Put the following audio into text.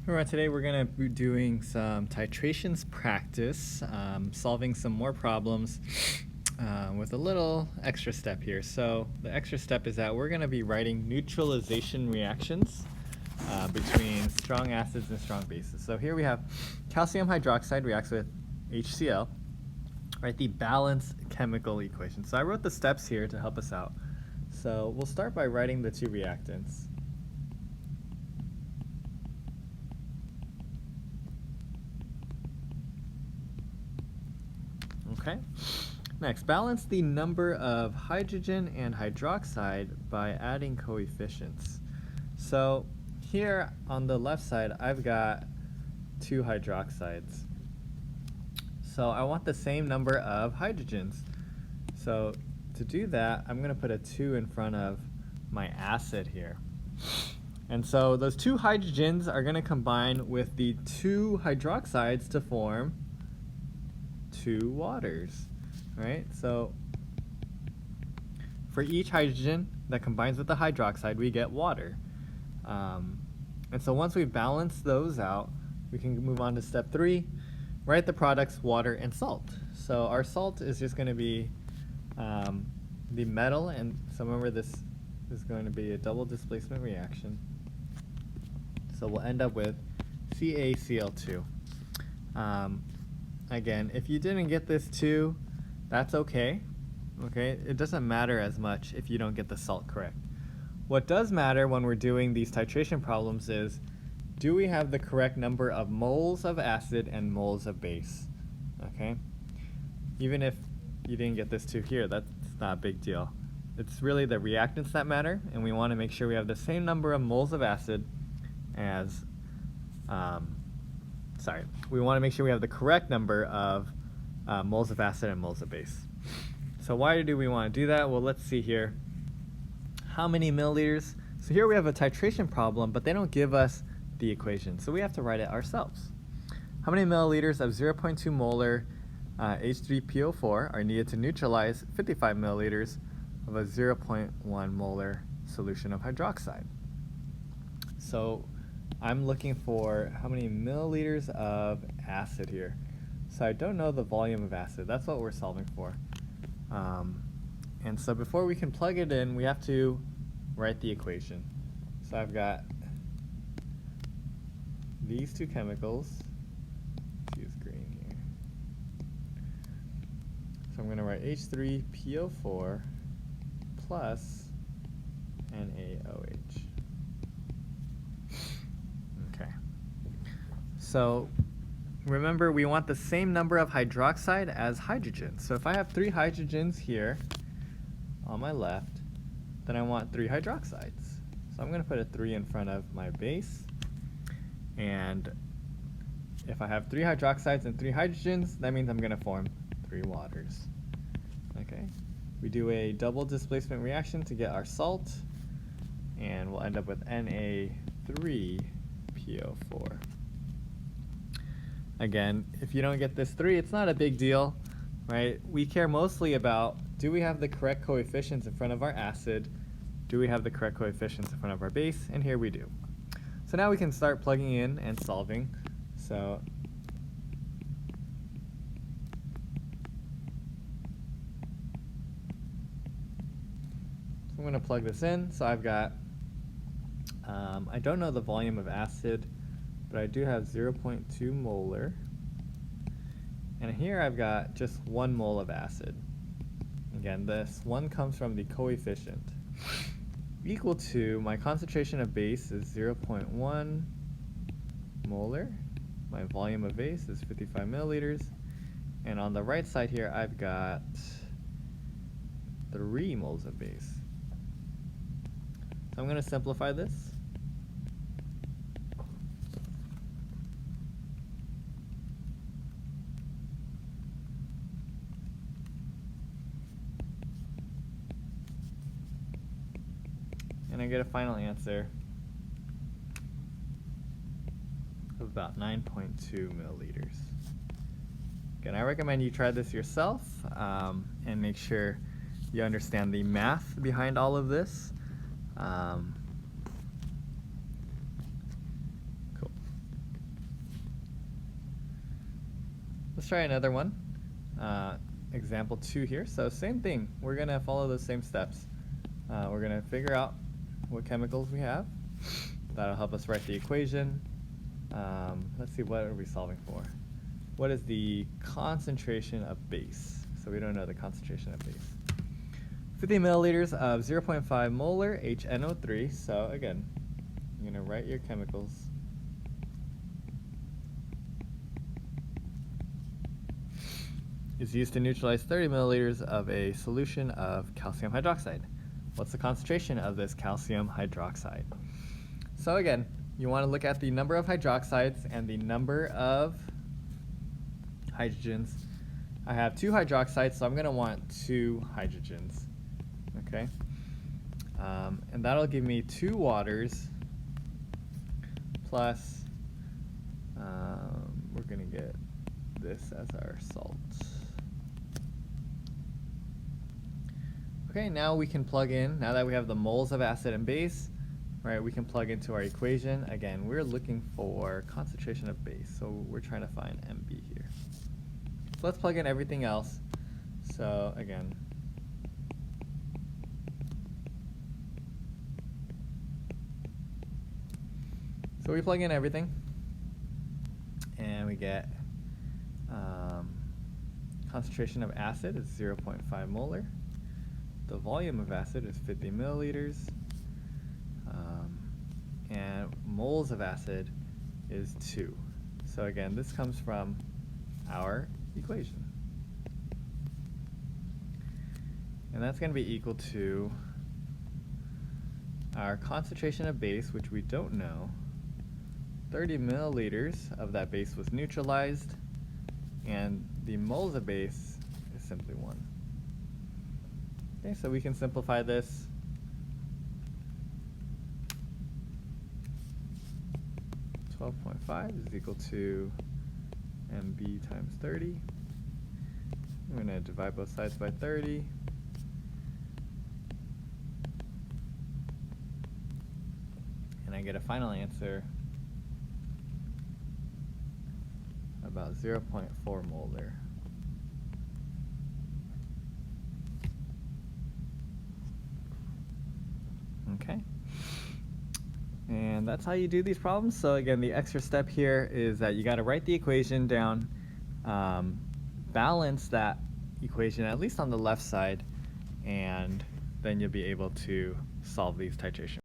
Alright, today we're going to be doing some titrations practice, solving some more problems with a little extra step here. So the extra step is that we're going to be writing neutralization reactions between strong acids and strong bases. So here we have calcium hydroxide reacts with HCl, write the balanced chemical equation. So I wrote the steps here to help us out. So we'll start by writing the two reactants. Okay. Next, balance the number of hydrogen and hydroxide by adding coefficients. So here on the left side, I've got two hydroxides. So I want the same number of hydrogens. So to do that, I'm going to put a 2 in front of my acid here. And so those two hydrogens are going to combine with the two hydroxides to form two waters, right? So for each hydrogen that combines with the hydroxide, we get water. And so once we balance those out, we can move on to step 3, write the products water and salt. So our salt is just going to be the metal, and so remember this is going to be a double displacement reaction. So we'll end up with CaCl2. Again, if you didn't get this too, that's okay. Okay, it doesn't matter as much if you don't get the salt correct. What does matter when we're doing these titration problems is, do we have the correct number of moles of acid and moles of base? Okay, even if you didn't get this too here, that's not a big deal. It's really the reactants that matter, and we want to make sure we have the same number of moles of acid as we want to make sure we have the correct number of moles of acid and moles of base. So why do we want to do that? Well, let's see here. How many milliliters? So here we have a titration problem, but they don't give us the equation, so we have to write it ourselves. How many milliliters of 0.2 molar H3PO4 are needed to neutralize 55 milliliters of a 0.1 molar solution of hydroxide? So I'm looking for how many milliliters of acid here. So I don't know the volume of acid. That's what we're solving for. And so before we can plug it in, we have to write the equation. So I've got these two chemicals. Let's use green here. So I'm going to write H3PO4 plus NaOH. So remember, we want the same number of hydroxide as hydrogen. So if I have 3 hydrogens here on my left, then I want 3 hydroxides. So I'm going to put a 3 in front of my base. And if I have 3 hydroxides and 3 hydrogens, that means I'm going to form 3 waters. Okay. We do a double displacement reaction to get our salt, and we'll end up with Na3PO4. Again, if you don't get this 3, it's not a big deal, right? We care mostly about, do we have the correct coefficients in front of our acid? Do we have the correct coefficients in front of our base? And here we do. So now we can start plugging in and solving. So I'm going to plug this in. So I've got, I don't know the volume of acid, but I do have 0.2 molar. And here I've got just 1 mole of acid. Again, this 1 comes from the coefficient. Equal to, my concentration of base is 0.1 molar. My volume of base is 55 milliliters. And on the right side here, I've got 3 moles of base. So I'm going to simplify this. And I get a final answer of about 9.2 milliliters. Again, I recommend you try this yourself and make sure you understand the math behind all of this. Cool. Let's try another one. Example 2 here. So same thing. We're going to follow those same steps. We're going to figure out what chemicals we have. That'll help us write the equation. Let's see, what are we solving for? What is the concentration of base? So we don't know the concentration of base. 50 milliliters of 0.5 molar HNO3. So again, you're going to write your chemicals. Is used to neutralize 30 milliliters of a solution of calcium hydroxide. What's the concentration of this calcium hydroxide? So again, you want to look at the number of hydroxides and the number of hydrogens. I have 2 hydroxides, so I'm going to want 2 hydrogens. Okay, and that'll give me 2 waters plus, we're going to get this as our salt. Okay, now we can plug in, now that we have the moles of acid and base, right, we can plug into our equation. Again, we're looking for concentration of base, so we're trying to find MB here. So let's plug in everything else. So again, so we plug in everything, and we get concentration of acid is 0.5 molar. The volume of acid is 50 milliliters. And moles of acid is 2. So again, this comes from our equation. And that's going to be equal to our concentration of base, which we don't know. 30 milliliters of that base was neutralized, and the moles of base is simply 1. Okay, so we can simplify this. .5 is equal to MB times 30. I'm going to divide both sides by 30. And I get a final answer about 0.4 molar. Okay. And that's how you do these problems. So again, the extra step here is that you got to write the equation down, balance that equation at least on the left side, and then you'll be able to solve these titration